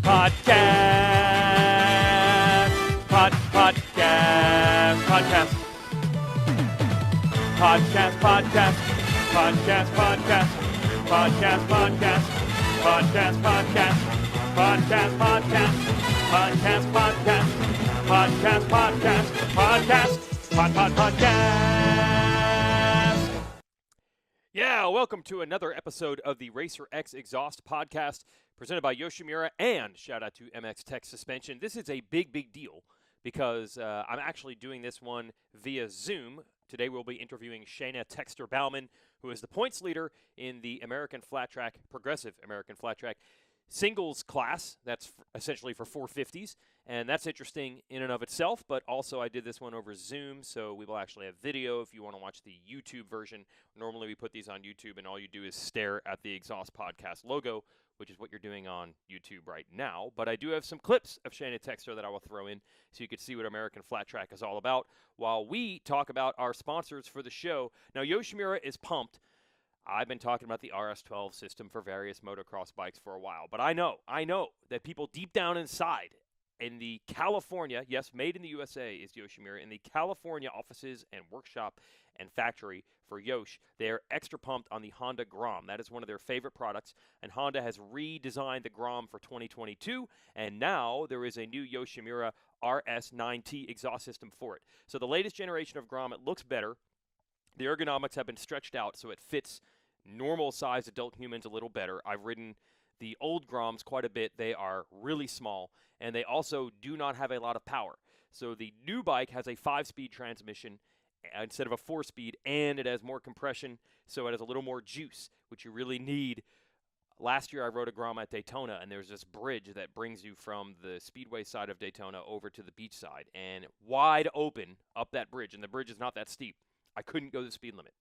Podcast. Podcast. Podcast. Podcast. Podcast. Podcast. Podcast. Podcast. Podcast. Podcast. Podcast. Podcast. Podcast. Podcast. Podcast. Podcast. Podcast. Podcast. Podcast. Yeah, welcome to another episode of the Racer X Exhaust Podcast, presented by Yoshimura and shout out to MXTech Suspension. This is a big deal because I'm actually doing this one via Zoom. Today we'll be interviewing Shayna Texter-Bauman, who is the points leader in the American Flat Track, Progressive American Flat Track singles class. That's essentially for 450s, and that's interesting in and of itself, but also I did this one over Zoom, so we will actually have video if you want to watch the YouTube version. Normally we put these on YouTube, and all you do is stare at the Exhaust Podcast logo, which is what you're doing on YouTube right now. But I do have some clips of Shayna Texter that I will throw in so you can see what American Flat Track is all about while we talk about our sponsors for the show. Now, Yoshimura is pumped. I've been talking about the RS12 system for various motocross bikes for a while, but I know that people deep down inside in the California, yes, made in the USA is Yoshimura, in the California offices and workshop and factory for Yosh, they're extra pumped on the Honda Grom. That is one of their favorite products, and Honda has redesigned the Grom for 2022, and now there is a new Yoshimura RS9T exhaust system for it. So the latest generation of Grom, it looks better. The ergonomics have been stretched out so it fits normal-sized adult humans a little better. I've ridden the old Groms quite a bit. They are really small, and they also do not have a lot of power. So the new bike has a 5-speed transmission instead of a 4-speed, and it has more compression, so it has a little more juice, which you really need. Last year I rode a Grom at Daytona, and there's this bridge that brings you from the speedway side of Daytona over to the beach side, and wide open up that bridge, and the bridge is not that steep. I couldn't go the speed limit.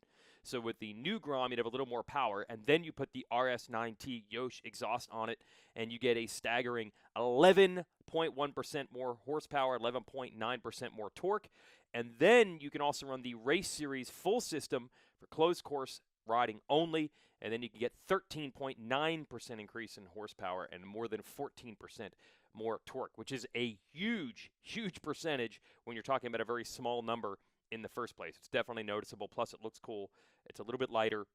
So with the new Grom, you'd have a little more power, and then you put the RS9T Yosh exhaust on it, and you get a staggering 11.1% more horsepower, 11.9% more torque, and then you can also run the Race Series full system for closed course riding only, and then you can get 13.9% increase in horsepower and more than 14% more torque, which is a huge percentage when you're talking about a very small number in the first place. It's definitely noticeable, plus it looks cool. It's a little bit lighter,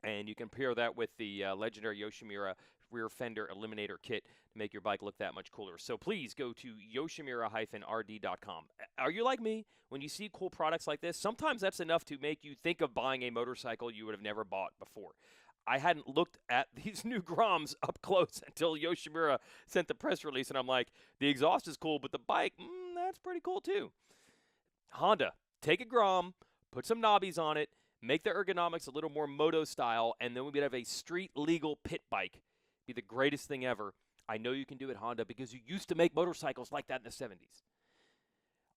and you can pair that with the legendary Yoshimura rear fender eliminator kit to make your bike look that much cooler. So please go to yoshimura-rd.com. Are you like me? When you see cool products like this, sometimes that's enough to make you think of buying a motorcycle you would have never bought before. I hadn't looked at these new Groms up close until Yoshimura sent the press release, and I'm like, the exhaust is cool, but the bike, that's pretty cool too. Honda, take a Grom, put some knobbies on it, make the ergonomics a little more moto style, and then we would have a street legal pit bike. Be the greatest thing ever. I know you can do it, Honda, because you used to make motorcycles like that in the 70s.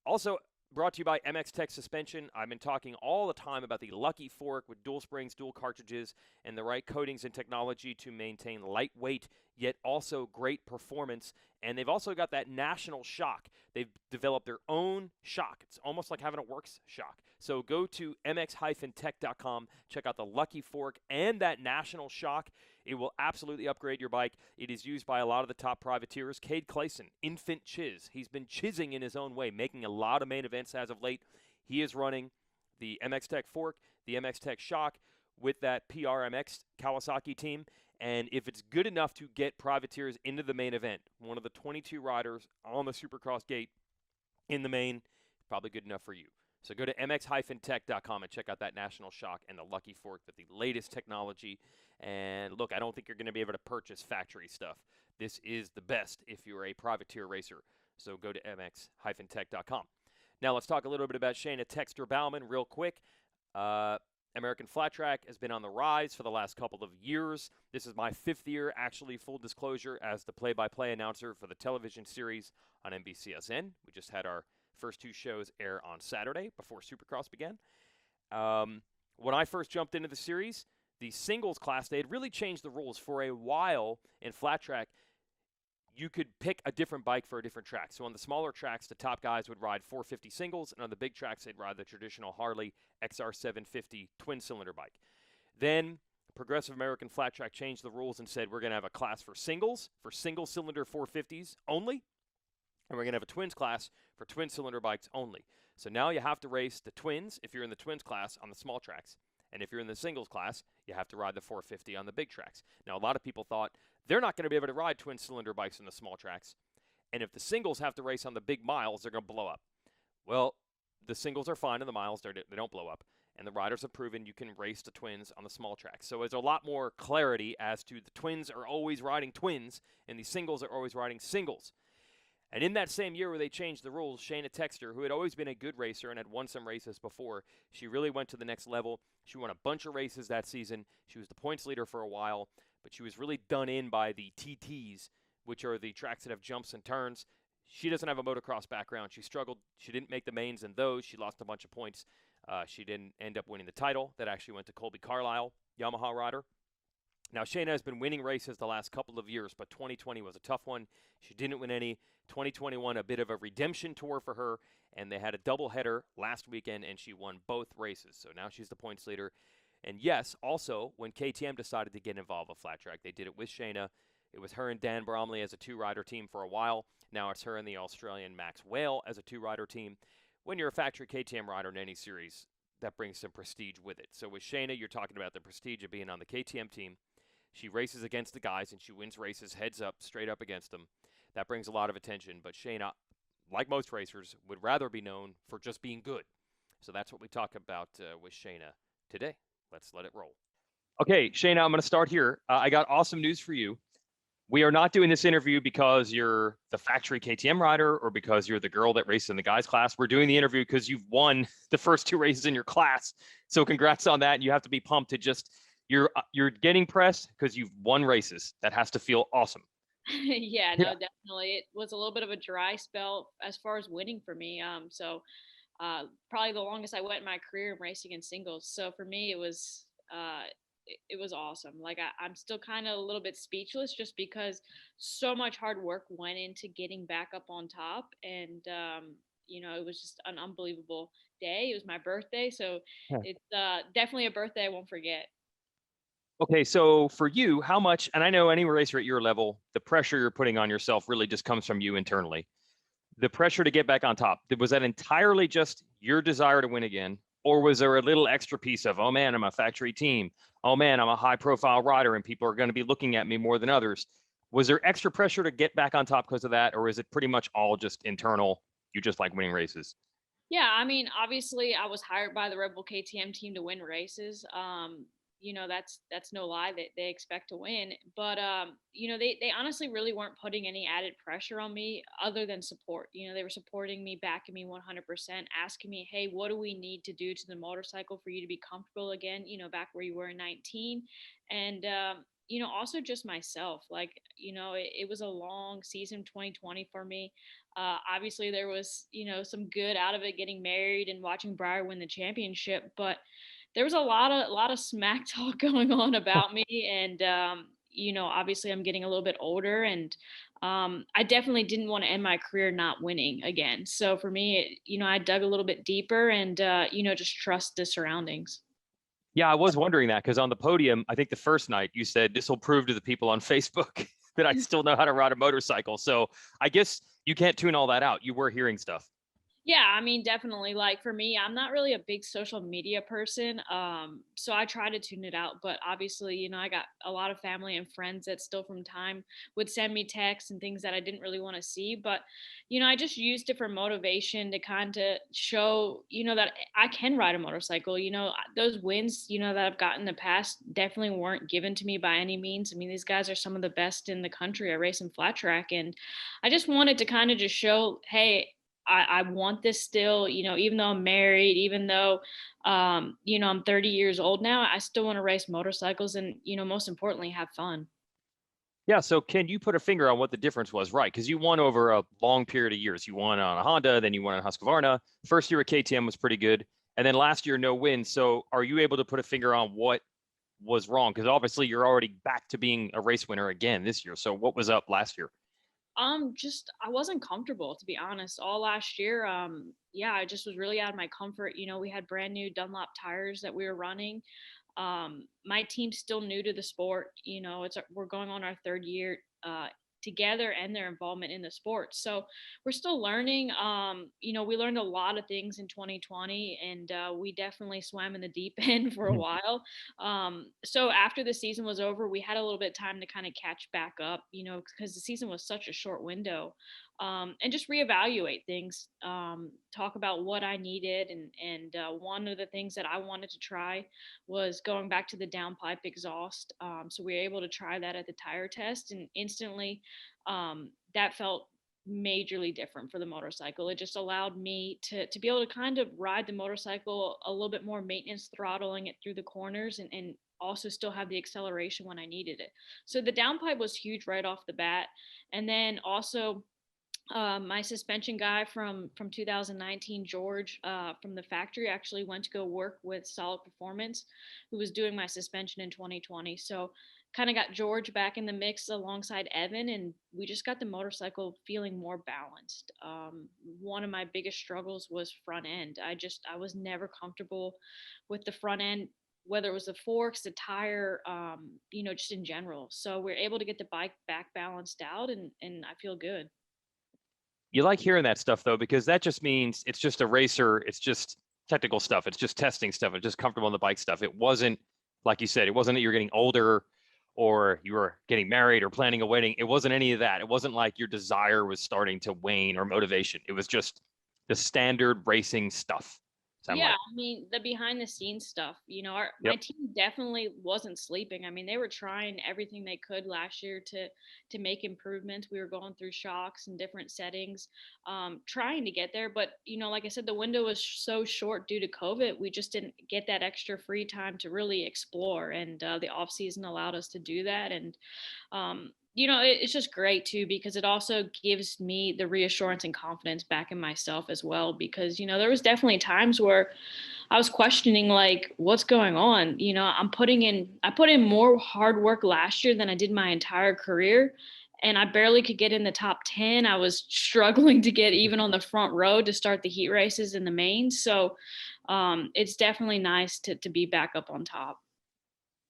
Also, brought to you by MXTech Suspension. I've been talking all the time about the Lucky Fork with dual springs, dual cartridges, and the right coatings and technology to maintain lightweight, yet also great performance. And they've also got that national shock. They've developed their own shock. It's almost like having a works shock. So go to mx-tech.com, check out the Lucky Fork and that national shock. It will absolutely upgrade your bike. It is used by a lot of the top privateers. Cade Clayson, infant chiz. He's been chizzing in his own way, making a lot of main events as of late. He is running the MXTech Fork, the MXTech Shock with that PRMX Kawasaki team. And if it's good enough to get privateers into the main event, one of the 22 riders on the Supercross gate in the main, probably good enough for you. So go to mx-tech.com and check out that national shock and the Lucky Fork with the latest technology. And look, I don't think you're going to be able to purchase factory stuff. This is the best if you're a privateer racer. So go to mx-tech.com. Now let's talk a little bit about Shayna Texter-Bauman real quick. American Flat Track has been on the rise for the last couple of years. This is my 5th year, actually, full disclosure, as the play-by-play announcer for the television series on NBCSN. We just had our first 2 shows air on Saturday before Supercross began. When I first jumped into the series, the singles class, they had really changed the rules. For a while in Flat Track, you could pick a different bike for a different track. So on the smaller tracks, the top guys would ride 450 singles, and on the big tracks, they'd ride the traditional Harley XR750 twin-cylinder bike. Then Progressive American Flat Track changed the rules and said we're going to have a class for singles, for single-cylinder 450s only, and we're going to have a twins class for twin-cylinder bikes only. So now you have to race the twins if you're in the twins class on the small tracks. And if you're in the singles class, you have to ride the 450 on the big tracks. Now, a lot of people thought they're not going to be able to ride twin-cylinder bikes in the small tracks. And if the singles have to race on the big miles, they're going to blow up. Well, the singles are fine in the miles. They don't blow up. And the riders have proven you can race the twins on the small tracks. So there's a lot more clarity as to the twins are always riding twins, and the singles are always riding singles. And in that same year where they changed the rules, Shayna Texter, who had always been a good racer and had won some races before, she really went to the next level. She won a bunch of races that season. She was the points leader for a while, but she was really done in by the TTs, which are the tracks that have jumps and turns. She doesn't have a motocross background. She struggled. She didn't make the mains in those. She lost a bunch of points. She didn't end up winning the title. That actually went to Colby Carlisle, Yamaha rider. Now, Shayna has been winning races the last couple of years, but 2020 was a tough one. She didn't win any. 2021, a bit of a redemption tour for her, and they had a doubleheader last weekend, and she won both races. So now she's the points leader. And yes, also, when KTM decided to get involved with flat track, they did it with Shayna. It was her and Dan Bromley as a two-rider team for a while. Now it's her and the Australian Max Whale as a two-rider team. When you're a factory KTM rider in any series, that brings some prestige with it. So with Shayna, you're talking about the prestige of being on the KTM team. She races against the guys, and she wins races heads up, straight up against them. That brings a lot of attention. But Shayna, like most racers, would rather be known for just being good. So that's what we talk about with Shayna today. Let's let it roll. Okay, Shayna, I'm going to start here. I got awesome news for you. We are not doing this interview because you're the factory KTM rider or because you're the girl that races in the guys class. We're doing the interview because you've won the first two races in your class. So congrats on that. And you have to be pumped to just, you're getting press because you've won races. That has to feel awesome. Yeah, no, definitely. It was a little bit of a dry spell as far as winning for me. Probably the longest I went in my career in racing in singles. So for me, it was awesome. Like I'm still kind of a little bit speechless just because so much hard work went into getting back up on top. And, it was just an unbelievable day. It was my birthday. So it's definitely a birthday I won't forget. Okay, so for you, how much, and I know any racer at your level, the pressure you're putting on yourself really just comes from you internally. The pressure to get back on top, was that entirely just your desire to win again? Or was there a little extra piece of, oh man, I'm a factory team. Oh man, I'm a high profile rider and people are going to be looking at me more than others. Was there extra pressure to get back on top because of that? Or is it pretty much all just internal? You just like winning races? Yeah, I mean, obviously, I was hired by the Red Bull KTM team to win races. That's no lie that they expect to win. But they honestly really weren't putting any added pressure on me other than support. They were supporting me, backing me 100%, asking me, "Hey, what do we need to do to the motorcycle for you to be comfortable again? Back where you were in 19." And also just myself. Like, it was a long season 2020 for me. Obviously, there was, some good out of it, getting married and watching Briar win the championship, but there was a lot of smack talk going on about me, and obviously, I'm getting a little bit older, and I definitely didn't want to end my career not winning again. So for me, I dug a little bit deeper, and just trust the surroundings. Yeah, I was wondering that because on the podium, I think the first night you said this will prove to the people on Facebook that I still know how to ride a motorcycle. So I guess you can't tune all that out. You were hearing stuff. Yeah, I mean, definitely. Like for me, I'm not really a big social media person. So I try to tune it out. But obviously, I got a lot of family and friends that still from time would send me texts and things that I didn't really want to see. But, I just used it for motivation to kind of show, that I can ride a motorcycle. Those wins, that I've gotten in the past definitely weren't given to me by any means. I mean, these guys are some of the best in the country at racing flat track. And I just wanted to kind of just show, hey, I want this still, even though I'm married, even though, I'm 30 years old now, I still want to race motorcycles and, most importantly, have fun. Yeah. So can you put a finger on what the difference was? Right. Because you won over a long period of years. You won on a Honda, then you won on Husqvarna. First year at KTM was pretty good. And then last year, no wins. So are you able to put a finger on what was wrong? Because obviously you're already back to being a race winner again this year. So what was up last year? Just I wasn't comfortable, to be honest. All last year, yeah, I just was really out of my comfort. We had brand new Dunlop tires that we were running. My team's still new to the sport. We're going on our third year together and their involvement in the sport. So we're still learning. We learned a lot of things in 2020, and we definitely swam in the deep end for a while. So after the season was over, we had a little bit of time to kind of catch back up, because the season was such a short window. And just reevaluate things, talk about what I needed. And one of the things that I wanted to try was going back to the downpipe exhaust. So we were able to try that at the tire test, and instantly that felt majorly different for the motorcycle. It just allowed me to be able to kind of ride the motorcycle a little bit more maintenance, throttling it through the corners, and also still have the acceleration when I needed it. So the downpipe was huge right off the bat. And then also my suspension guy from 2019, George, from the factory, actually went to go work with Solid Performance, who was doing my suspension in 2020. So kind of got George back in the mix alongside Evan, and we just got the motorcycle feeling more balanced. One of my biggest struggles was front end. I was never comfortable with the front end, whether it was the forks, the tire, just in general. So we're able to get the bike back balanced out, and I feel good. You like hearing that stuff though, because that just means it's just a racer. It's just technical stuff. It's just testing stuff. It's just comfortable on the bike stuff. It wasn't, like you said, it wasn't that you're getting older or you were getting married or planning a wedding. It wasn't any of that. It wasn't like your desire was starting to wane or motivation. It was just the standard racing stuff. Sound Yeah, like. I mean, the behind the scenes stuff, my Yep. team definitely wasn't sleeping. I mean, they were trying everything they could last year to make improvements. We were going through shocks and different settings, trying to get there. But, like I said, the window was so short due to COVID. We just didn't get that extra free time to really explore. And the off season allowed us to do that. And it's just great too, because it also gives me the reassurance and confidence back in myself as well. Because, there was definitely times where I was questioning, like, what's going on? I put in more hard work last year than I did my entire career. And I barely could get in the top 10. I was struggling to get even on the front row to start the heat races in the main. So it's definitely nice to be back up on top.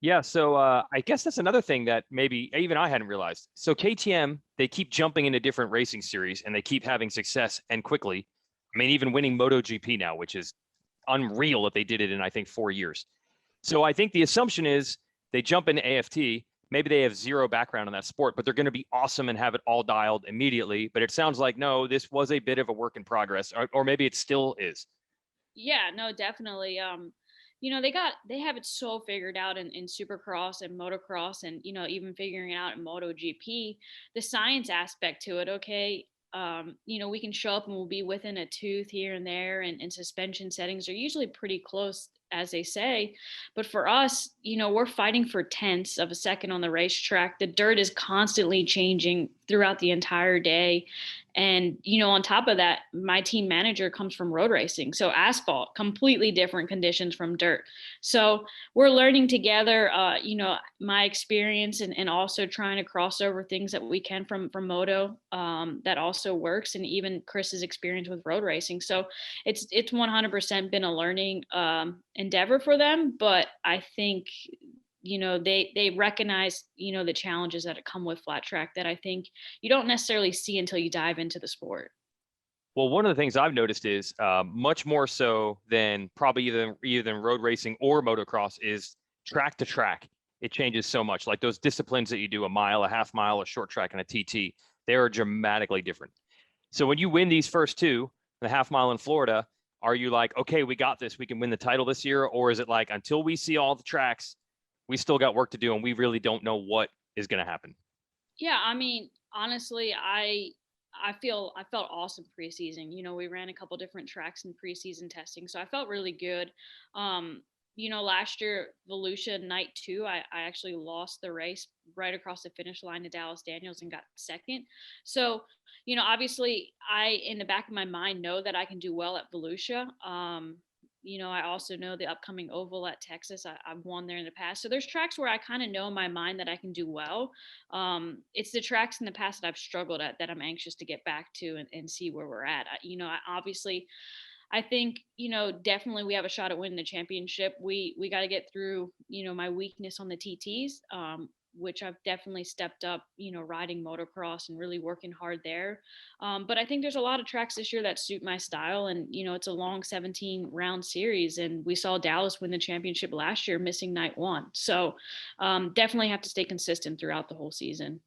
Yeah, so I guess that's another thing that maybe even I hadn't realized. So KTM, they keep jumping into different racing series and they keep having success and quickly. I mean, even winning MotoGP now, which is unreal that they did it in, I think, 4 years. So I think the assumption is they jump into AFT. Maybe they have zero background in that sport, but they're going to be awesome and have it all dialed immediately. But it sounds like, no, this was a bit of a work in progress, or maybe it still is. Yeah, no, definitely. They have it so figured out in Supercross and Motocross, and even figuring it out in MotoGP. The science aspect to it, okay. We can show up and we'll be within a tooth here and there, and suspension settings are usually pretty close, as they say. But for us, we're fighting for tenths of a second on the racetrack. The dirt is constantly changing throughout the entire day. And, on top of that, my team manager comes from road racing. So asphalt, completely different conditions from dirt. So we're learning together, my experience, and also trying to cross over things that we can from moto, that also works. And even Chris's experience with road racing. So it's 100% been a learning endeavor for them. But I think they recognize the challenges that come with flat track that I think you don't necessarily see until you dive into the sport. Well, one of the things I've noticed is much more so than probably either road racing or motocross is track to track. It changes so much. Like those disciplines that you do, a mile, a half mile, a short track, and a TT, they are dramatically different. So when you win these first two, the half mile in Florida, are you like, okay, we got this, we can win the title this year? Or is it like, until we see all the tracks, we still got work to do and we really don't know what is going to happen? Yeah, I mean, honestly, I felt awesome preseason. We ran a couple different tracks in preseason testing, so I felt really good. Last year, Volusia night 2, I actually lost the race right across the finish line to Dallas Daniels and got second. So, obviously, I in the back of my mind know that I can do well at Volusia. I also know the upcoming oval at Texas. I've won there in the past. So there's tracks where I kind of know in my mind that I can do well. It's the tracks in the past that I've struggled at that I'm anxious to get back to and see where we're at. Obviously I think, definitely we have a shot at winning the championship. We got to get through, my weakness on the TTs, which I've definitely stepped up, riding motocross and really working hard there. But I think there's a lot of tracks this year that suit my style. And, it's a long 17 round series. And we saw Dallas win the championship last year, missing night one. So definitely have to stay consistent throughout the whole season.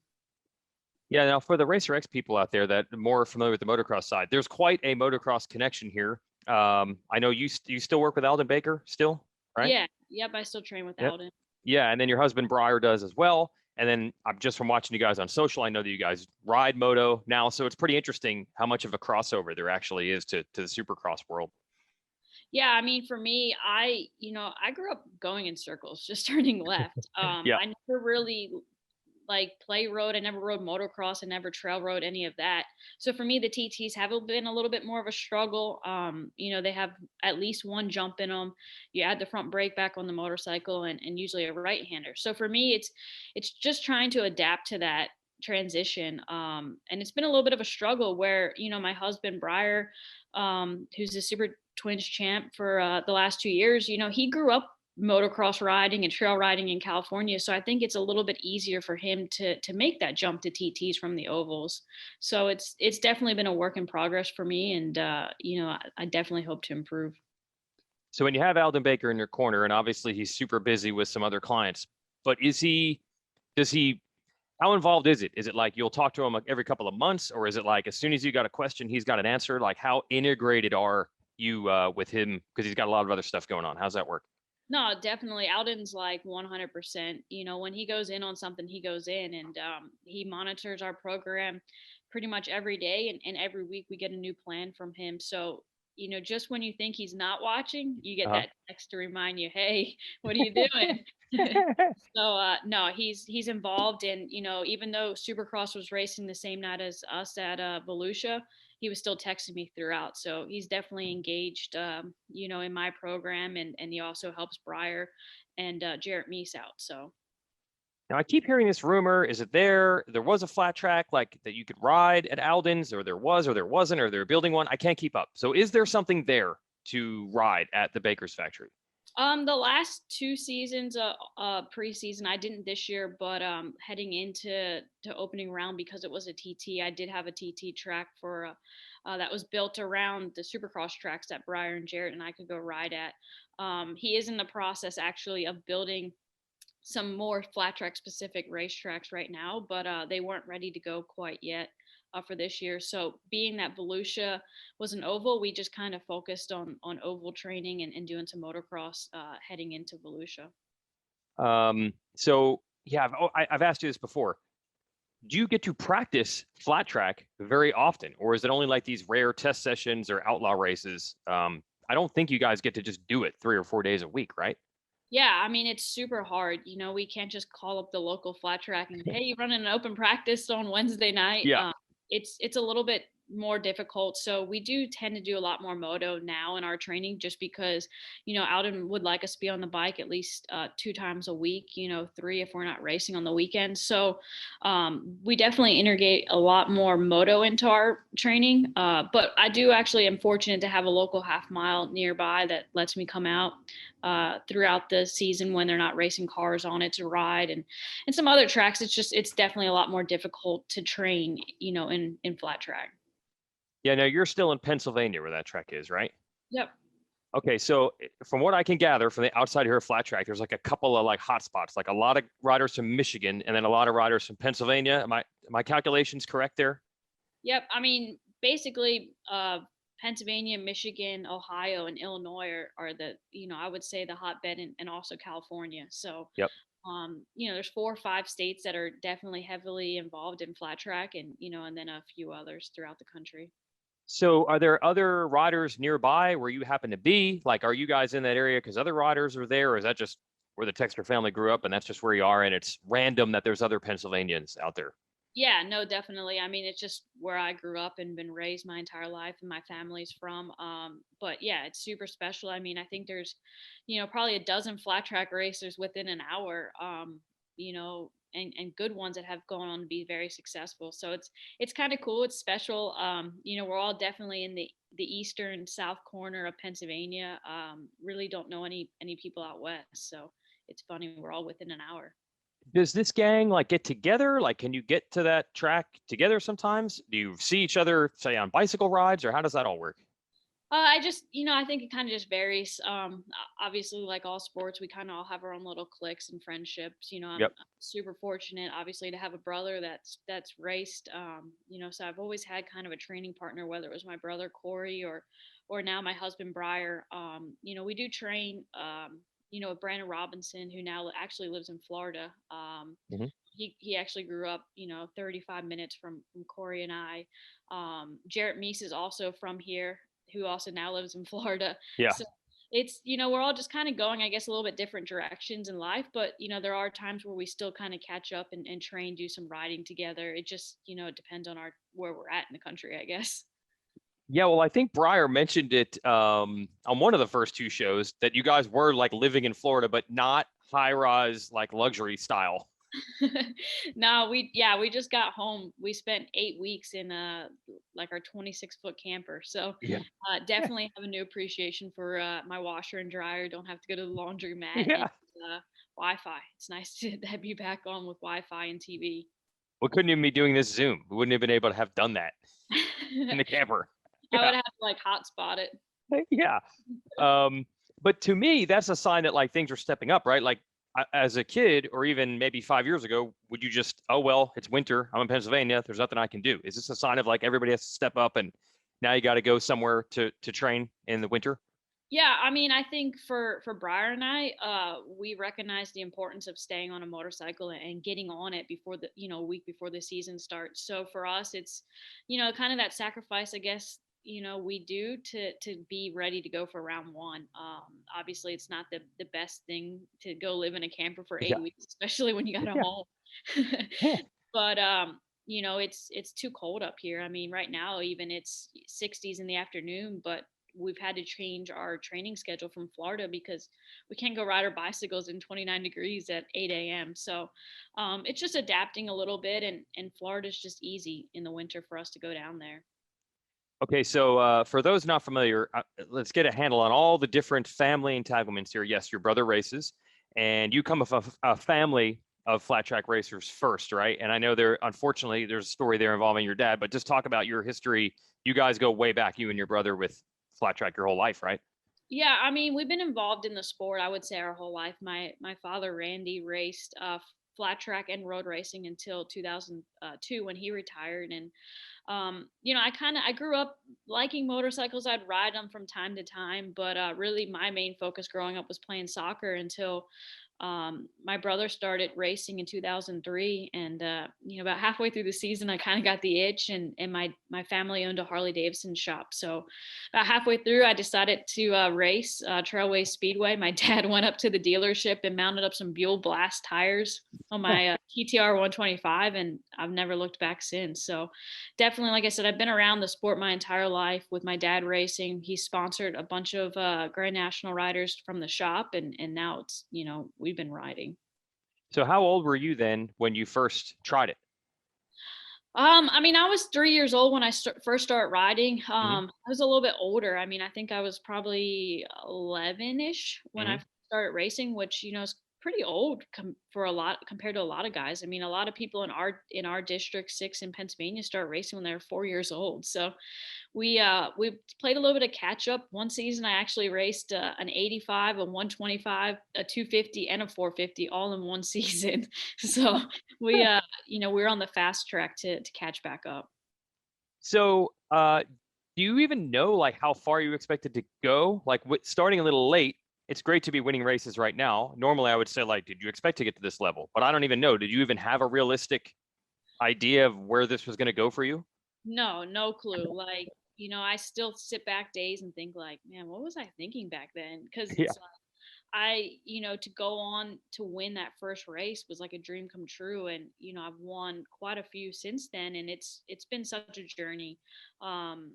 Yeah, now for the Racer X people out there that are more familiar with the motocross side, there's quite a motocross connection here. I know you still work with Alden Baker still, right? Yeah. Yep. I still train with Yep. Alden. Yeah, and then your husband Briar does as well. And then I'm just from watching you guys on social, I know that you guys ride moto now, so it's pretty interesting how much of a crossover there actually is to the Supercross world. Yeah, I mean, for me, I grew up going in circles, just turning left. Yeah. I never really like play road. I never rode motocross. I never trail rode any of that. So for me, the TTs have been a little bit more of a struggle. They have at least one jump in them. You add the front brake back on the motorcycle, and usually a right-hander. So for me, it's just trying to adapt to that transition. And it's been a little bit of a struggle where my husband Briar, who's the Super Twins champ for the last 2 years, he grew up motocross riding and trail riding in California. So I think it's a little bit easier for him to make that jump to TTs from the ovals. So it's definitely been a work in progress for me, and I definitely hope to improve. So when you have Alden Baker in your corner, and obviously he's super busy with some other clients, but does he, how involved is it? Is it like you'll talk to him like every couple of months, or is it like as soon as you got a question, he's got an answer? Like how integrated are you with him? Because he's got a lot of other stuff going on. How's that work? No, definitely. Alden's like 100%. When he goes in on something, he goes in, and he monitors our program pretty much every day. And every week we get a new plan from him. So, just when you think he's not watching, you get Uh-huh. that text to remind you, hey, what are you doing? So no, he's involved in, even though Supercross was racing the same night as us at Volusia, he was still texting me throughout. So he's definitely engaged, in my program, and he also helps Briar and Jarrett Meese out. So Now I keep hearing this rumor. Is it there? There was a flat track like that you could ride at Alden's, or there was, or there wasn't, or they're building one. I can't keep up. So is there something there to ride at the Baker's factory? the last 2 seasons, preseason, I didn't this year, but heading into opening round, because it was a TT, I did have a TT track for that was built around the Supercross tracks that Briar and Jarrett and I could go ride at. He is in the process actually of building some more flat track specific racetracks right now, but they weren't ready to go quite yet for this year. So being that Volusia was an oval, we just kind of focused on oval training and doing some motocross heading into Volusia. So yeah, I've asked you this before. Do you get to practice flat track very often, or is it only like these rare test sessions or outlaw races? I don't think you guys get to just do it 3 or 4 days a week, right? Yeah, I mean, it's super hard. We can't just call up the local flat track and, hey, you running an open practice on Wednesday night. Yeah. It's a little bit more difficult. So we do tend to do a lot more moto now in our training, just because, Alden would like us to be on the bike at least 2 times a week, 3 if we're not racing on the weekends. So we definitely integrate a lot more moto into our training. But I do actually am fortunate to have a local half mile nearby that lets me come out throughout the season when they're not racing cars on it to ride, and some other tracks. It's definitely a lot more difficult to train, in flat track. Yeah. Now you're still in Pennsylvania where that track is, right? Yep. Okay. So from what I can gather from the outside here flat track, there's like a couple of like hot spots, like a lot of riders from Michigan and then a lot of riders from Pennsylvania. My calculations correct there? Yep. I mean, basically, Pennsylvania, Michigan, Ohio, and Illinois are the, I would say the hotbed, and also California. So, Yep. there's 4 or 5 states that are definitely heavily involved in flat track, and then a few others throughout the country. So are there other riders nearby where you happen to be? Like, are you guys in that area because other riders are there, or is that just where the Texter family grew up and that's just where you are and it's random that there's other Pennsylvanians out there? Yeah, no, definitely. I mean, it's just where I grew up and been raised my entire life, and my family's from. But yeah, it's super special. I mean, I think there's, probably a dozen flat track racers within an hour. and good ones that have gone on to be very successful. So it's kind of cool. It's special. We're all definitely in the eastern south corner of Pennsylvania. Really don't know any people out west, so it's funny. We're all within an hour. Does this gang like get together? Like, can you get to that track together sometimes? Do you see each other, say, on bicycle rides, or how does that all work? I just, I think it kind of just varies. Obviously, like all sports, we kind of all have our own little cliques and friendships. I'm Yep. super fortunate, obviously, to have a brother that's raced. So I've always had kind of a training partner, whether it was my brother Corey or now my husband Briar. We do train. With Brandon Robinson, who now actually lives in Florida. Hmm. He actually grew up, 35 minutes from Corey and I. Jarrett Meese is also from here, who also now lives in Florida. Yeah. So it's, we're all just kind of going, I guess, a little bit different directions in life. But, there are times where we still kind of catch up and train, do some riding together. It just, it depends on where we're at in the country, I guess. Yeah, well, I think Briar mentioned it on one of the first two shows that you guys were like living in Florida, but not high rise like luxury style. No, we just got home. We spent 8 weeks in like our 26-foot camper. So Yeah. definitely have a new appreciation for my washer and dryer. Don't have to go to the laundromat and Yeah. Wi-Fi. It's nice to be back on with Wi-Fi and TV. We couldn't even be doing this Zoom. We wouldn't have been able to have done that in the camper. I Yeah. would have to like hotspot it. Yeah. Um, but to me, that's a sign that like things are stepping up, right? Like as a kid, or even maybe 5 years ago, would you just, oh well, it's winter, I'm in Pennsylvania, there's nothing I can do? Is this a sign of like everybody has to step up and now you got to go somewhere to train in the winter? Yeah, I mean, I think for Briar and I, we recognize the importance of staying on a motorcycle and getting on it before a week before the season starts. So for us, it's, kind of that sacrifice, I guess, we do to be ready to go for round one. Obviously, it's not the best thing to go live in a camper for eight Yeah. weeks, especially when you got a Yeah. home. Yeah. But it's too cold up here. I mean, right now even it's 60s in the afternoon, but we've had to change our training schedule from Florida because we can't go ride our bicycles in 29 degrees at 8 a.m. So it's just adapting a little bit, and Florida's just easy in the winter for us to go down there. Okay, so for those not familiar, let's get a handle on all the different family entanglements here. Yes, your brother races, and you come of a family of flat track racers first, right? And I know unfortunately, there's a story there involving your dad, but just talk about your history. You guys go way back, you and your brother, with flat track your whole life, right? Yeah, I mean, we've been involved in the sport, I would say, our whole life. My father Randy raced flat track and road racing until 2002 when he retired. And I grew up liking motorcycles. I'd ride them from time to time, but really my main focus growing up was playing soccer until my brother started racing in 2003. And about halfway through the season, I kind of got the itch, and my family owned a Harley Davidson shop. So about halfway through, I decided to race Trailway Speedway. My dad went up to the dealership and mounted up some Buell Blast tires on my TTR 125, and I've never looked back since. So definitely, like I said, I've been around the sport my entire life with my dad racing. He sponsored a bunch of Grand National riders from the shop, and now it's, we've been riding. So how old were you then when you first tried it? I mean, I was 3 years old when I first started riding. Hmm. I was a little bit older. I mean, I think I was probably 11-ish when Hmm. I started racing, which, is pretty old for a lot compared to a lot of guys. I mean, a lot of people in our district 6 in Pennsylvania start racing when they're 4 years old. So we played a little bit of catch up. One season I actually raced an 85, a 125, a 250, and a 450 all in one season. So we're on the fast track to catch back up. So do you even know like how far you expected to go? Like starting a little late, it's great to be winning races right now. Normally, I would say like, did you expect to get to this level? But I don't even know. Did you even have a realistic idea of where this was going to go for you? No, no clue. Like, I still sit back days and think like, man, what was I thinking back then? Because Yeah. it's to go on to win that first race was like a dream come true. And, I've won quite a few since then. And it's been such a journey. Um,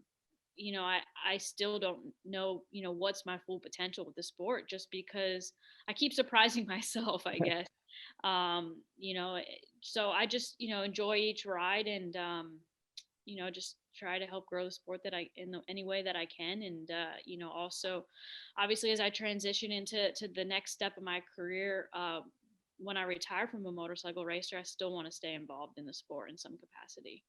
I still don't know, what's my full potential with the sport just because I keep surprising myself, I guess. You know, so I just, you know, enjoy each ride and, you know, just try to help grow the sport that any way that I can. And, you know, also obviously as I transition to the next step of my career, when I retire from a motorcycle racer, I still want to stay involved in the sport in some capacity.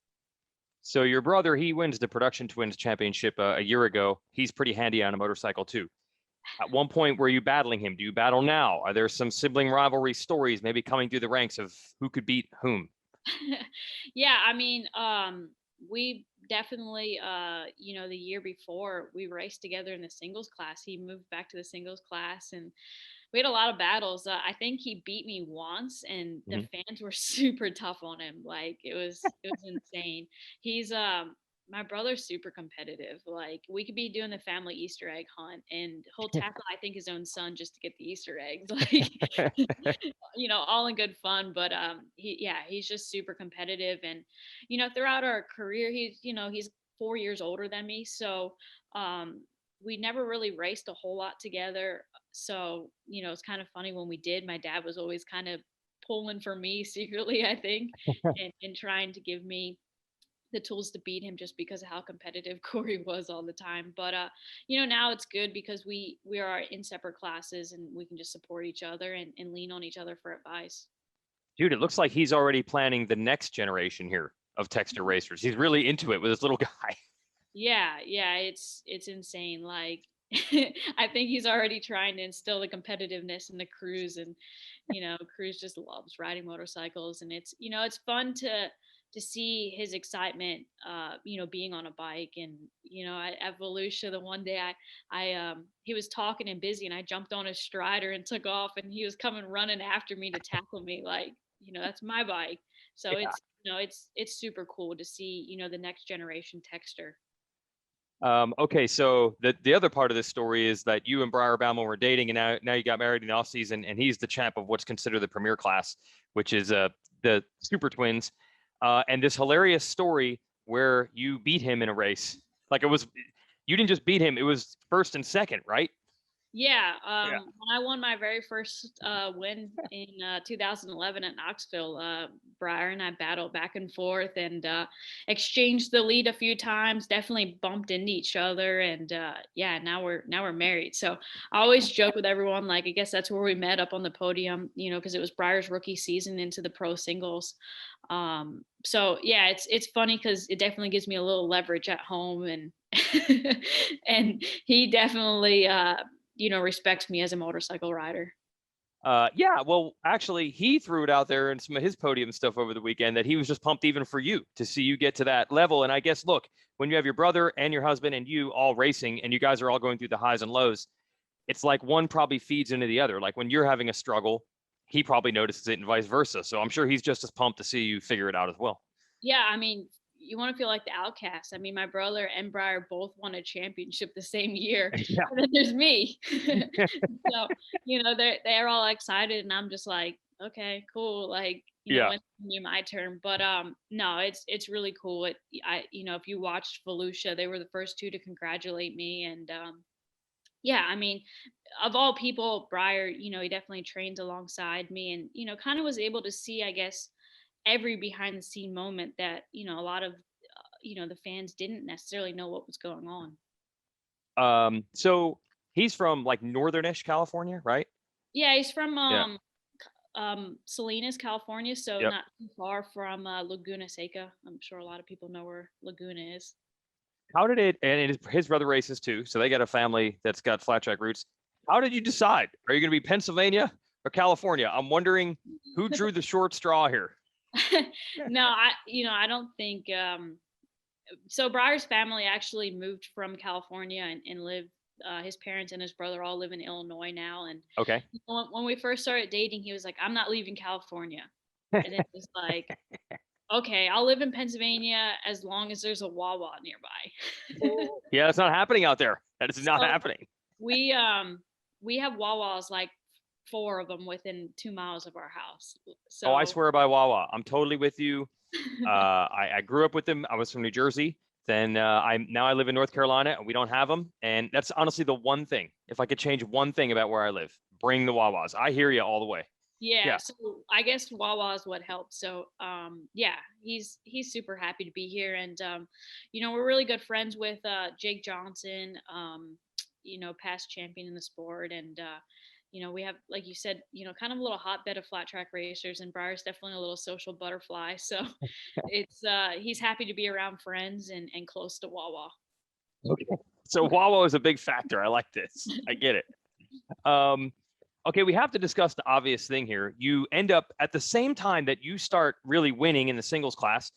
So your brother, he wins the Production Twins Championship a year ago. He's pretty handy on a motorcycle too. At one point, were you battling him? Do you battle now? Are there some sibling rivalry stories maybe coming through the ranks of who could beat whom? Yeah, I mean, we definitely, you know, the year before we raced together in the singles class. He moved back to the singles class, and we had a lot of battles. I think he beat me once, and the Mhm. fans were super tough on him. Like it was insane. He's My brother's super competitive. Like we could be doing the family Easter egg hunt, and he'll tackle I think his own son just to get the Easter eggs. Like you know, all in good fun. But he's just super competitive, and you know, throughout our career, he's 4 years older than me, so um, we never really raced a whole lot together. So you know, it's kind of funny when we did. My dad was always kind of pulling for me secretly, I think, and trying to give me the tools to beat him just because of how competitive Corey was all the time. But you know, now it's good because we are in separate classes and we can just support each other and lean on each other for advice. Dude, it looks like he's already planning the next generation here of Texter racers. He's really into it with this little guy. Yeah, yeah, it's insane. Like I think he's already trying to instill the competitiveness in the crews, and you know, Cruz just loves riding motorcycles, and it's, you know, it's fun to see his excitement, you know, being on a bike. And you know, at Volusia, the one day I he was talking and busy, and I jumped on his strider and took off, and he was coming running after me to tackle me, like, you know, that's my bike. So Yeah. it's, you know, it's super cool to see, you know, the next generation Texter. Okay, so the other part of this story is that you and Briar Bauman were dating, and now you got married in the off season, and he's the champ of what's considered the premier class, which is the Super Twins, and this hilarious story where you beat him in a race. Like, it was, you didn't just beat him; it was first and second, right? Yeah, Yeah. when I won my very first win in 2011 at Knoxville, Briar and I battled back and forth and exchanged the lead a few times. Definitely bumped into each other, and yeah, now we're married. So I always joke with everyone, like, I guess that's where we met, up on the podium, you know, because it was Briar's rookie season into the pro singles. So yeah, it's funny because it definitely gives me a little leverage at home, and and he definitely you know, respects me as a motorcycle rider. Yeah, well, actually, he threw it out there in some of his podium stuff over the weekend that he was just pumped even for you to see you get to that level. And I guess, look, when you have your brother and your husband and you all racing and you guys are all going through the highs and lows, it's like one probably feeds into the other. Like when you're having a struggle, he probably notices it and vice versa. So I'm sure he's just as pumped to see you figure it out as well. Yeah, I mean, you want to feel like the outcast. I mean, my brother and Briar both won a championship the same year, Yeah. and then there's me. So you know, they're all excited, and I'm just like, okay, cool. Like, you know, Yeah. when it's gonna be my turn. But no, it's really cool. You know, if you watched Volusia, they were the first two to congratulate me, and yeah, I mean, of all people, Briar, you know, he definitely trains alongside me, and you know, kind of was able to see, I guess, every behind the scene moment that, you know, a lot of you know, the fans didn't necessarily know what was going on. So he's from like northernish California, right? Yeah, he's from Yeah. Salinas, California, so Yep. not too far from Laguna Seca. I'm sure a lot of people know where Laguna is. How did it, and his brother races too, so they got a family that's got flat track roots. How did you decide? Are you going to be Pennsylvania or California? I'm wondering who drew the short straw here. No, I don't think so. Briar's family actually moved from California and lived. His parents and his brother all live in Illinois now. And Okay. when we first started dating, he was like, "I'm not leaving California," and it was like, "Okay, I'll live in Pennsylvania as long as there's a Wawa nearby." Yeah, that's not happening out there. That is not So happening. we um we have Wawas, like four of them within 2 miles of our house. Oh, I So swear by Wawa. I'm totally with you. I grew up with them. I was from New Jersey. Then I live in North Carolina, and we don't have them. And that's honestly the one thing. If I could change one thing about where I live, bring the Wawas. I hear you all the way. Yeah, Yeah. so I guess Wawa is what helped. So yeah, he's super happy to be here, and we're really good friends with Jake Johnson, past champion in the sport, and we have, like you said, kind of a little hotbed of flat track racers, and Briar's definitely a little social butterfly. So it's he's happy to be around friends and close to Wawa. Okay. So Wawa is a big factor. I like this. I get it. Okay, we have to discuss the obvious thing here. You end up at the same time that you start really winning in the singles class,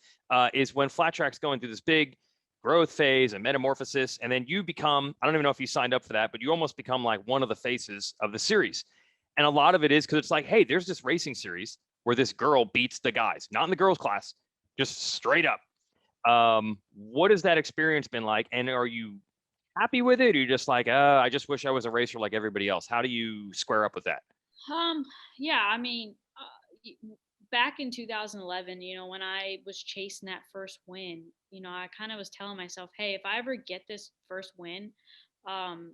is when flat track's going through this big growth phase and metamorphosis. And then you become, I don't even know if you signed up for that, but you almost become like one of the faces of the series. And a lot of it is because it's like, hey, there's this racing series where this girl beats the guys, not in the girls class, just straight up. What has that experience been like? And are you happy with it? Or you're just like, I just wish I was a racer like everybody else. How do you square up with that? Um, yeah, I mean, back in 2011, when I was chasing that first win, I kind of was telling myself, hey, if I ever get this first win, um,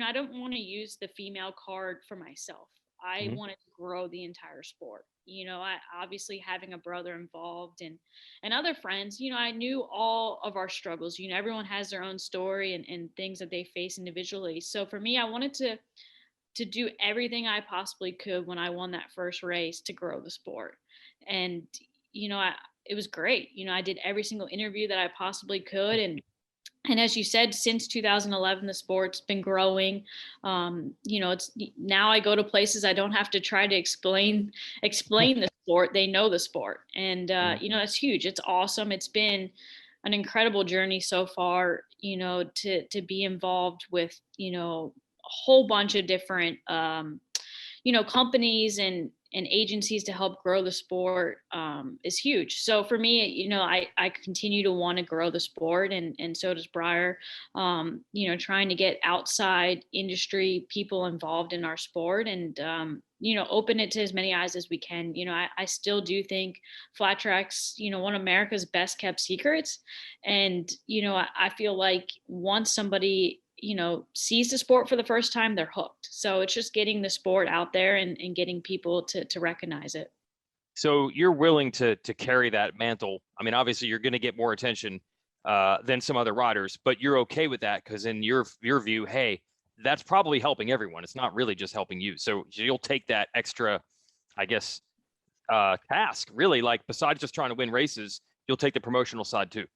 I don't want to use the female card for myself. I Mhm. wanted to grow the entire sport. I obviously having a brother involved and other friends, I knew all of our struggles. Everyone has their own story and things that they face individually. So for me, I wanted to do everything I possibly could when I won that first race to grow the sport. And, it was great. I did every single interview that I possibly could. And as you said, since 2011, the sport's been growing. It's now I go to places I don't have to try to explain the sport. They know the sport, and Mhm. it's huge. It's awesome. It's been an incredible journey so far. To be involved with a whole bunch of different companies and agencies to help grow the sport is huge. So for me, I continue to want to grow the sport, and so does Briar. Trying to get outside industry people involved in our sport, and open it to as many eyes as we can. I still do think flat tracks, one of America's best kept secrets, and I feel like once somebody sees the sport for the first time, they're hooked. So it's just getting the sport out there and getting people to recognize it. So you're willing to carry that mantle. I mean, obviously you're going to get more attention than some other riders, but you're okay with that because in your view, hey, that's probably helping everyone. It's not really just helping you. So you'll take that extra, I guess, task really. Like besides just trying to win races, you'll take the promotional side too.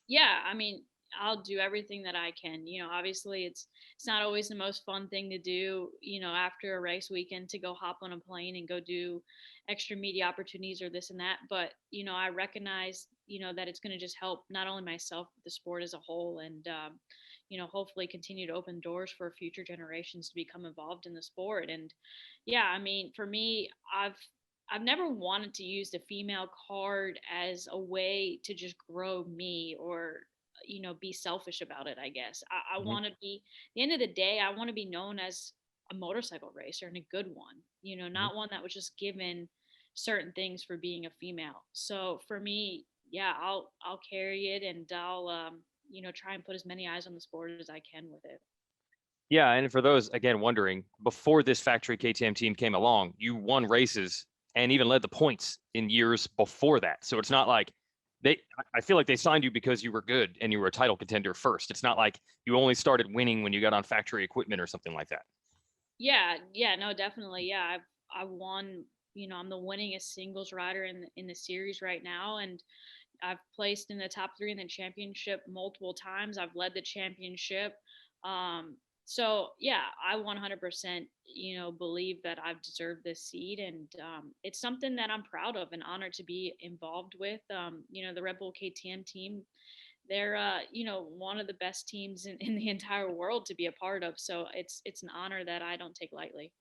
Yeah, I mean, I'll do everything that I can. Obviously it's not always the most fun thing to do, after a race weekend to go hop on a plane and go do extra media opportunities or this and that. But, I recognize, that it's going to just help not only myself, but the sport as a whole. And, hopefully continue to open doors for future generations to become involved in the sport. And yeah, I mean, for me, I've never wanted to use the female card as a way to just grow me or be selfish about it. I guess I Mhm. want to be, at the end of the day, I want to be known as a motorcycle racer and a good one, Mhm. not one that was just given certain things for being a female. So for me, yeah, I'll carry it, and I'll try and put as many eyes on the sport as I can with it. Yeah, and for those again wondering, before this factory KTM team came along, you won races and even led the points in years before that. So it's not like I feel like they signed you because you were good and you were a title contender first. It's not like you only started winning when you got on factory equipment or something like that. Yeah, no, definitely. Yeah, I won. I'm the winningest singles rider in the series right now, and I've placed in the top three in the championship multiple times. I've led the championship. So yeah, I 100% believe that I've deserved this seat, and it's something that I'm proud of and honored to be involved with. The Red Bull KTM team, they're one of the best teams in the entire world to be a part of. So it's an honor that I don't take lightly.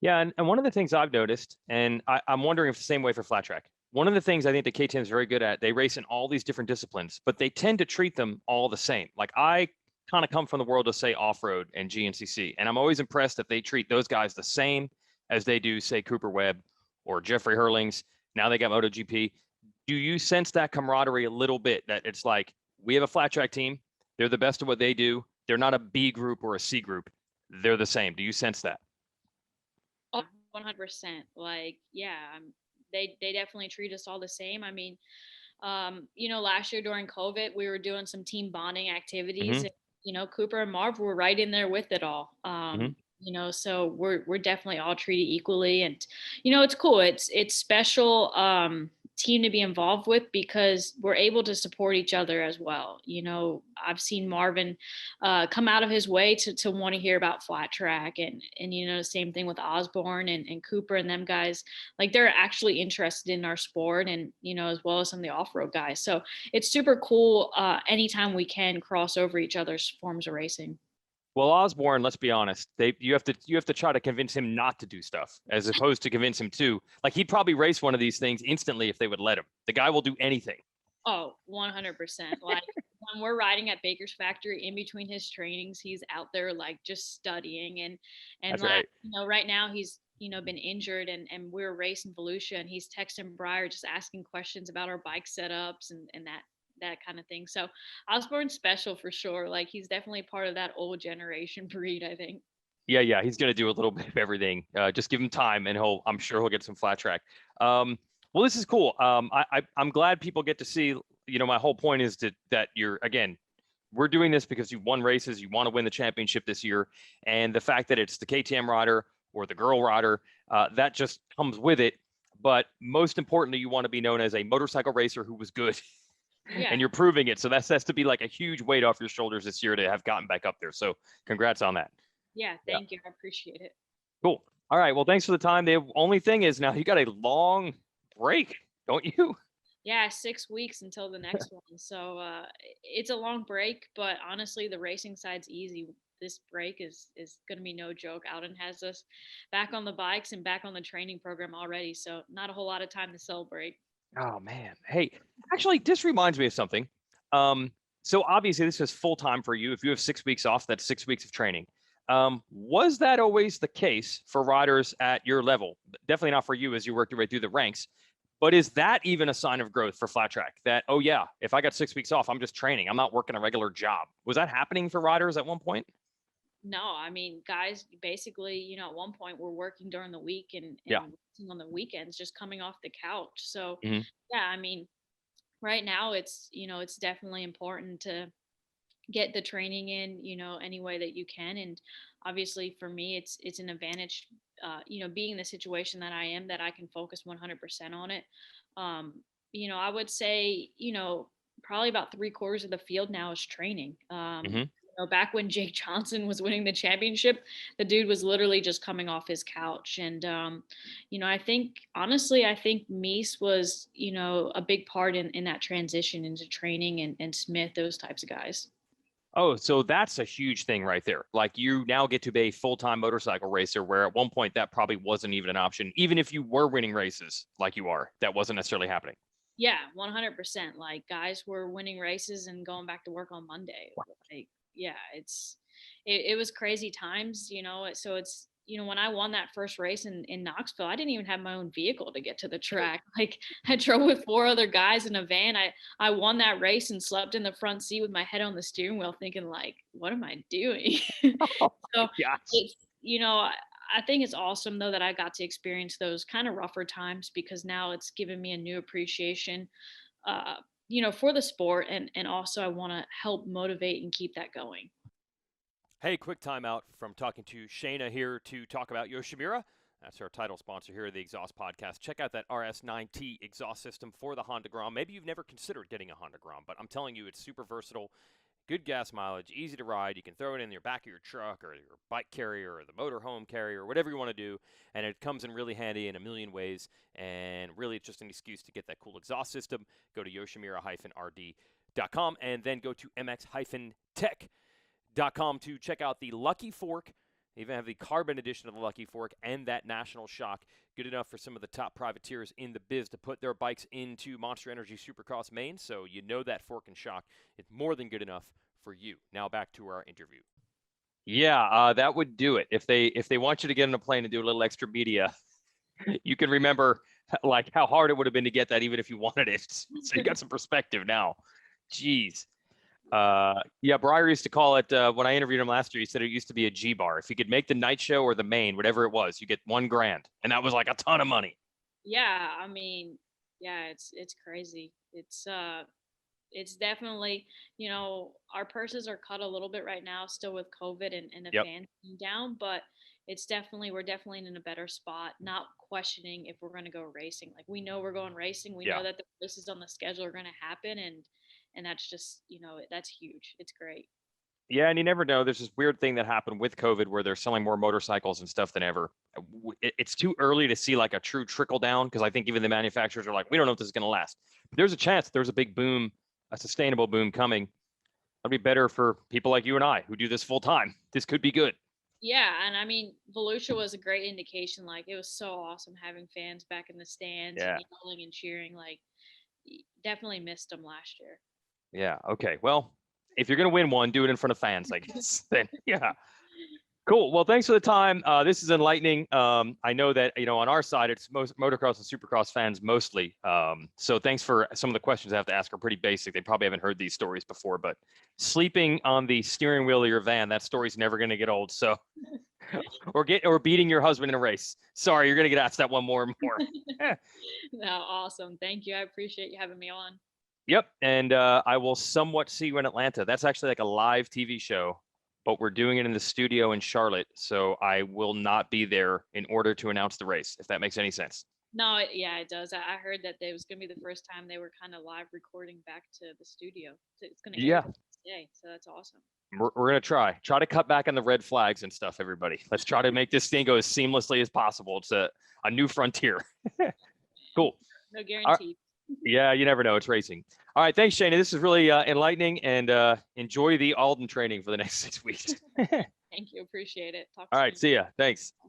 Yeah, and one of the things I've noticed, and I'm wondering if the same way for flat track. One of the things I think the KTM is very good at, they race in all these different disciplines, but they tend to treat them all the same. Like I kind of come from the world of say off-road and GNCC, and I'm always impressed that they treat those guys the same as they do say Cooper Webb or Jeffrey Hurlings. Now they got MotoGP. Do you sense that camaraderie a little bit that it's like we have a flat track team, they're the best of what they do. They're not a B group or a C group. They're the same. Do you sense that? 100%. Like, yeah, they definitely treat us all the same. I mean, last year during COVID, we were doing some team bonding activities. Hmm. And, Cooper and Marv were right in there with it all. Hmm. So we're definitely all treated equally, and it's cool. It's special team to be involved with because we're able to support each other as well. I've seen Marvin come out of his way to want to hear about flat track, and the same thing with Osborne and Cooper and them guys. Like, they're actually interested in our sport, and as well as some of the off-road guys. So it's super cool anytime we can cross over each other's forms of racing. Well, Osborne, let's be honest, you have to try to convince him not to do stuff as opposed to convince him to. Like, he'd probably race one of these things instantly if they would let him. The guy will do anything. Oh, 100%. Like, when we're riding at Baker's factory in between his trainings, he's out there like just studying, and That's like, right. right now he's been injured, and we're racing Volusia, and he's texting Briar just asking questions about our bike setups and that kind of thing. So Osborne's special for sure. Like, he's definitely part of that old generation breed, I think. Yeah. He's going to do a little bit of everything. Just give him time, and I'm sure he'll get some flat track. Well, this is cool. I'm glad people get to see. My whole point is that we're doing this because you won races. You want to win the championship this year, and the fact that it's the KTM rider or the girl rider, that just comes with it. But most importantly, you want to be known as a motorcycle racer who was good. Yeah. And you're proving it. So that has to be like a huge weight off your shoulders this year to have gotten back up there. So congrats on that. Yeah. Yeah. Thank you. I appreciate it. Cool. All right. Well, thanks for the time. The only thing is now you got a long break, don't you? Yeah, 6 weeks until the next one. So it's a long break, but honestly, the racing side's easy. This break is going to be no joke. Alden has us back on the bikes and back on the training program already. So not a whole lot of time to celebrate. Oh man. Hey, actually, this reminds me of something. So obviously this is full time for you. If you have 6 weeks off, that's 6 weeks of training. Was that always the case for riders at your level? Definitely not for you as you worked your way through the ranks. But is that even a sign of growth for flat track? That, oh yeah, if I got 6 weeks off, I'm just training. I'm not working a regular job. Was that happening for riders at one point? No, I mean, guys, basically, at one point we're working during the week and Yeah. working on the weekends, just coming off the couch. So, Hmm. yeah, I mean, right now it's definitely important to get the training in, any way that you can. And obviously for me, it's an advantage, being in the situation that I am, that I can focus 100% on it. Um, I would say, probably about 3/4 of the field now is training. Hmm. Back when Jake Johnson was winning the championship, the dude was literally just coming off his couch. And, I think, honestly, I think Meese was, a big part in that transition into training, and Smith, those types of guys. Oh, so that's a huge thing right there. Like, you now get to be a full-time motorcycle racer, where at one point that probably wasn't even an option. Even if you were winning races like you are, that wasn't necessarily happening. Yeah, 100%. Like, guys were winning races and going back to work on Monday. Like, yeah, it was crazy times, So it's, when I won that first race in Knoxville, I didn't even have my own vehicle to get to the track. Like, I drove with 4 other guys in a van. I won that race and slept in the front seat with my head on the steering wheel, thinking like, what am I doing? Oh So my gosh. it's, I think it's awesome though that I got to experience those kind of rougher times, because now it's given me a new appreciation, uh, for the sport, and also I want to help motivate and keep that going. Hey, quick timeout from talking to Shayna here to talk about Yoshimura. That's our title sponsor here of the Exhaust Podcast. Check out that RS9T exhaust system for the Honda Grom. Maybe you've never considered getting a Honda Grom, but I'm telling you, it's super versatile, good gas mileage, easy to ride. You can throw it in your back of your truck or your bike carrier or the motorhome carrier, whatever you want to do, and it comes in really handy in a million ways. And really, it's just an excuse to get that cool exhaust system. Go to yoshimura-rd.com and then go to mx-tech.com to check out the Lucky Fork. They even have the carbon edition of the Lucky Fork and that National Shock. Good enough for some of the top privateers in the biz to put their bikes into Monster Energy Supercross main. So you know that fork and shock is more than good enough for you. Now back to our interview. Yeah, that would do it. If they want you to get on a plane and do a little extra media, you can remember like how hard it would have been to get that, even if you wanted it. So you got some perspective now. Jeez. Yeah, Briar used to call it, when I interviewed him last year, he said it used to be a G bar. If you could make the night show or the main, whatever it was, you get $1,000. And that was like a ton of money. Yeah, I mean, yeah, it's crazy. It's definitely, our purses are cut a little bit right now, still with COVID and the Yep. fans being down, but we're definitely in a better spot, not questioning if we're going to go racing. Like we know we're going racing. We Yeah. know that the races on the schedule are going to happen, and that's just, that's huge. It's great. Yeah, and you never know. There's this weird thing that happened with COVID where they're selling more motorcycles and stuff than ever. It's too early to see like a true trickle down because I think even the manufacturers are like, we don't know if this is going to last. But there's a chance there's a big boom, a sustainable boom coming. That'll be better for people like you and I who do this full time. This could be good. Yeah, and I mean, Volusia was a great indication. Like it was so awesome having fans back in the stands Yeah. and yelling and cheering. Like definitely missed them last year. Yeah. Okay. Well, if you're going to win one, do it in front of fans, I guess. Then, yeah. Cool. Well, thanks for the time. This is enlightening. I know that, on our side, it's most motocross and supercross fans mostly. So thanks for some of the questions I have to ask are pretty basic. They probably haven't heard these stories before, but sleeping on the steering wheel of your van, that story's never going to get old. So, or beating your husband in a race. Sorry, you're going to get asked that one more and more. No, awesome. Thank you. I appreciate you having me on. Yep. And I will somewhat see you in Atlanta. That's actually like a live TV show, but we're doing it in the studio in Charlotte. So I will not be there in order to announce the race, if that makes any sense. No, yeah, it does. I heard that it was going to be the first time they were kind of live recording back to the studio. So it's going to air Yeah. the next day. So that's awesome. We're going to try to cut back on the red flags and stuff, everybody. Let's try to make this thing go as seamlessly as possible. It's a new frontier. Cool. No guarantee. Yeah, you never know. It's racing. All right. Thanks, Shayna. This is really enlightening, and enjoy the Alden training for the next 6 weeks. Thank you. Appreciate it. Talk All soon. right. See ya. Thanks.